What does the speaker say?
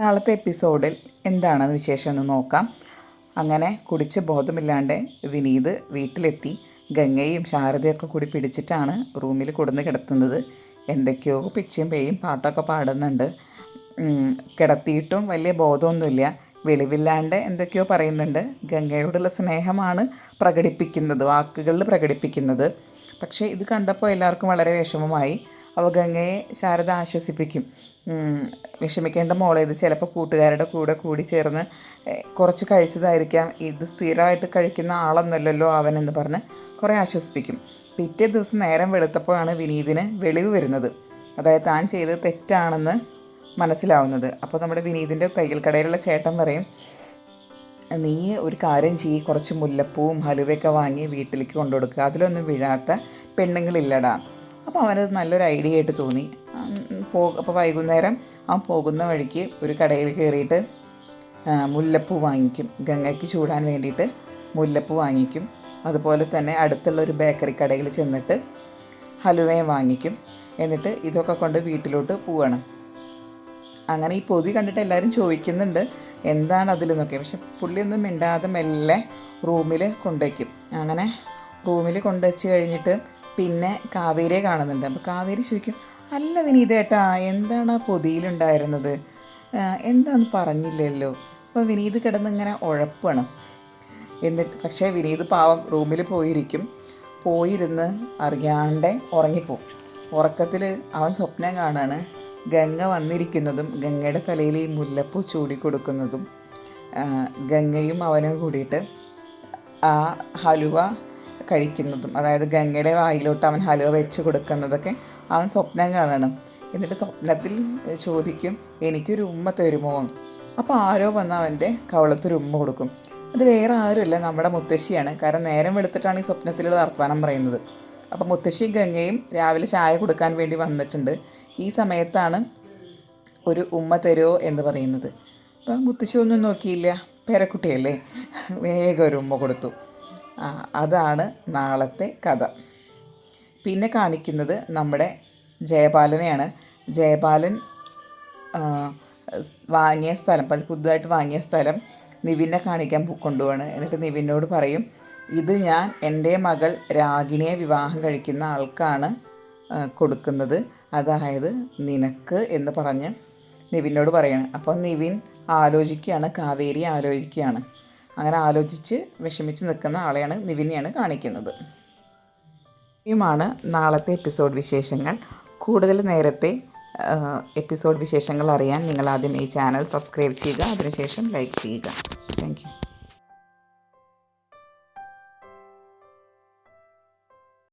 നാളത്തെ എപ്പിസോഡിൽ എന്താണെന്ന് വിശേഷം എന്ന് നോക്കാം. അങ്ങനെ കുടിച്ച് ബോധമില്ലാണ്ട് വിനീത് വീട്ടിലെത്തി. ഗംഗയും ശാരദയൊക്കെ കൂടി പിടിച്ചിട്ടാണ് റൂമിൽ കൊടുന്ന് കിടത്തുന്നത്. എന്തൊക്കെയോ പിച്ചും പേയും പാട്ടൊക്കെ പാടുന്നുണ്ട്. കിടത്തിയിട്ടും വലിയ ബോധമൊന്നുമില്ല. വെളിവില്ലാണ്ട് എന്തൊക്കെയോ പറയുന്നുണ്ട്. ഗംഗയോടുള്ള സ്നേഹമാണ് പ്രകടിപ്പിക്കുന്നത്, വാക്കുകളിൽ പ്രകടിപ്പിക്കുന്നത്. പക്ഷേ ഇത് കണ്ടപ്പോൾ എല്ലാവർക്കും വളരെ വിഷമമായി. അവ ഗംഗയെ ശാരദ ആശ്വസിപ്പിക്കും. വിഷമിക്കേണ്ട മോളെ, ഇത് ചിലപ്പോൾ കൂട്ടുകാരുടെ കൂടെ കൂടി ചേർന്ന് കുറച്ച് കഴിച്ചതായിരിക്കാം, ഇത് സ്ഥിരമായിട്ട് കഴിക്കുന്ന ആളൊന്നുമല്ലല്ലോ അവനെന്ന് പറഞ്ഞ് കുറേ ആശ്വസിപ്പിക്കും. പിറ്റേ ദിവസം നേരം വെളുത്തപ്പോഴാണ് വിനീതിന് വെളിവ് വരുന്നത്. അതായത് താൻ ചെയ്തത് തെറ്റാണെന്ന് മനസ്സിലാവുന്നത്. അപ്പോൾ നമ്മുടെ വിനീതിൻ്റെ തയ്യൽ കടയിലുള്ള ചേട്ടൻ പറയും, നീ ഒരു കാര്യം ചെയ്യ്, കുറച്ച് മുല്ലപ്പൂവും ഹലുവയൊക്കെ വാങ്ങി വീട്ടിലേക്ക് കൊണ്ടുകൊടുക്കുക, അതിലൊന്നും വീഴാത്ത പെണ്ണുങ്ങളില്ലടാ. അപ്പോൾ അവനത് നല്ലൊരു ഐഡിയ ആയിട്ട് തോന്നി. അപ്പോൾ വൈകുന്നേരം അവൻ പോകുന്ന വഴിക്ക് ഒരു കടയിൽ കയറിയിട്ട് മുല്ലപ്പൂ വാങ്ങിക്കും. ഗംഗയ്ക്ക് ചൂടാൻ വേണ്ടിയിട്ട് മുല്ലപ്പൂ വാങ്ങിക്കും. അതുപോലെ തന്നെ അടുത്തുള്ള ഒരു ബേക്കറി കടയിൽ ചെന്നിട്ട് ഹലുവയും വാങ്ങിക്കും. എന്നിട്ട് ഇതൊക്കെ കൊണ്ട് വീട്ടിലോട്ട് പോവുകയാണ്. അങ്ങനെ ഈ പൊതി കണ്ടിട്ട് എല്ലാവരും ചോദിക്കുന്നുണ്ട് എന്താണ് അതിലെന്നൊക്കെ. പക്ഷെ പുള്ളിയൊന്നും മിണ്ടാതെ മെല്ലെ റൂമിൽ കൊണ്ടുവയ്ക്കും. അങ്ങനെ റൂമിൽ കൊണ്ടുവച്ച് കഴിഞ്ഞിട്ട് പിന്നെ കാവേരിയെ കാണുന്നുണ്ട്. അപ്പോൾ കാവേരി ചോദിക്കും, അല്ല വിനീതേട്ടാ, എന്താണ് ആ പൊതിയിലുണ്ടായിരുന്നത്, എന്താണെന്ന് പറഞ്ഞില്ലല്ലോ. അപ്പോൾ വിനീത് കിടന്നിങ്ങനെ ഉഴപ്പാണ്. എന്നിട്ട് പക്ഷേ വിനീത് പാവം റൂമിൽ പോയിരുന്ന് അറിയാണ്ട് ഉറങ്ങിപ്പോവും. ഉറക്കത്തിൽ അവൻ സ്വപ്നം കാണാണ് ഗംഗ വന്നിരിക്കുന്നതും ഗംഗയുടെ തലയിൽ ഈ മുല്ലപ്പൂ ചൂടിക്കൊടുക്കുന്നതും ഗംഗയും അവനും കൂടിയിട്ട് ആ ഹലുവ കഴിക്കുന്നതും, അതായത് ഗംഗയുടെ വായിലോട്ട് അവൻ ഹലുവ വെച്ച് കൊടുക്കുന്നതൊക്കെ അവൻ സ്വപ്നം കാണണം. എന്നിട്ട് സ്വപ്നത്തിൽ ചോദിക്കും, എനിക്കൊരു ഉമ്മ തരുമോ. അപ്പോൾ ആരോ വന്ന് അവൻ്റെ കവളത്തൊരു ഉമ്മ കൊടുക്കും. അത് വേറെ ആരുമല്ല, നമ്മുടെ മുത്തശ്ശിയാണ്. കാരണം നേരം വെളുത്തിട്ടാണ് ഈ സ്വപ്നത്തിലുള്ള വർത്തമാനം പറയുന്നത്. അപ്പോൾ മുത്തശ്ശിയും ഗംഗയും രാവിലെ ചായ കൊടുക്കാൻ വേണ്ടി വന്നിട്ടുണ്ട്. ഈ സമയത്താണ് ഒരു ഉമ്മ തരുമോ എന്ന് പറയുന്നത്. അപ്പോൾ മുത്തശ്ശി ഒന്നും നോക്കിയില്ല, പേരക്കുട്ടിയല്ലേ, വേഗം ഒരു ഉമ്മ കൊടുത്തു. അതാണ് നാളത്തെ കഥ. പിന്നെ കാണിക്കുന്നത് നമ്മുടെ ജയപാലനെയാണ്. ജയപാലൻ വാങ്ങിയ സ്ഥലം, പുതുതായിട്ട് വാങ്ങിയ സ്ഥലം നിവിനെ കാണിക്കാൻ കൊണ്ടുപോവാണ്. എന്നിട്ട് നിവിനോട് പറയും, ഇത് ഞാൻ എൻ്റെ മകൾ രാഗിണിയെ വിവാഹം കഴിക്കുന്ന ആൾക്കാണ് കൊടുക്കുന്നത്, അതായത് നിനക്ക് എന്ന് പറഞ്ഞ് നിവിനോട് പറയണം. അപ്പോൾ നിവിൻ ആലോചിക്കുകയാണ്, കാവേരി ആലോചിക്കുകയാണ്. അങ്ങനെ ആലോചിച്ച് വിഷമിച്ച് നിൽക്കുന്ന ആളെയാണ് നിവിനെയാണ് കാണിക്കുന്നത്. ഇതുമാണ് നാളത്തെ എപ്പിസോഡ് വിശേഷങ്ങൾ. കൂടുതൽ നേരത്തെ എപ്പിസോഡ് വിശേഷങ്ങൾ അറിയാൻ നിങ്ങൾ ആദ്യം ഈ ചാനൽ സബ്സ്ക്രൈബ് ചെയ്യുക, അതിനുശേഷം ലൈക്ക് ചെയ്യുക. Thank you.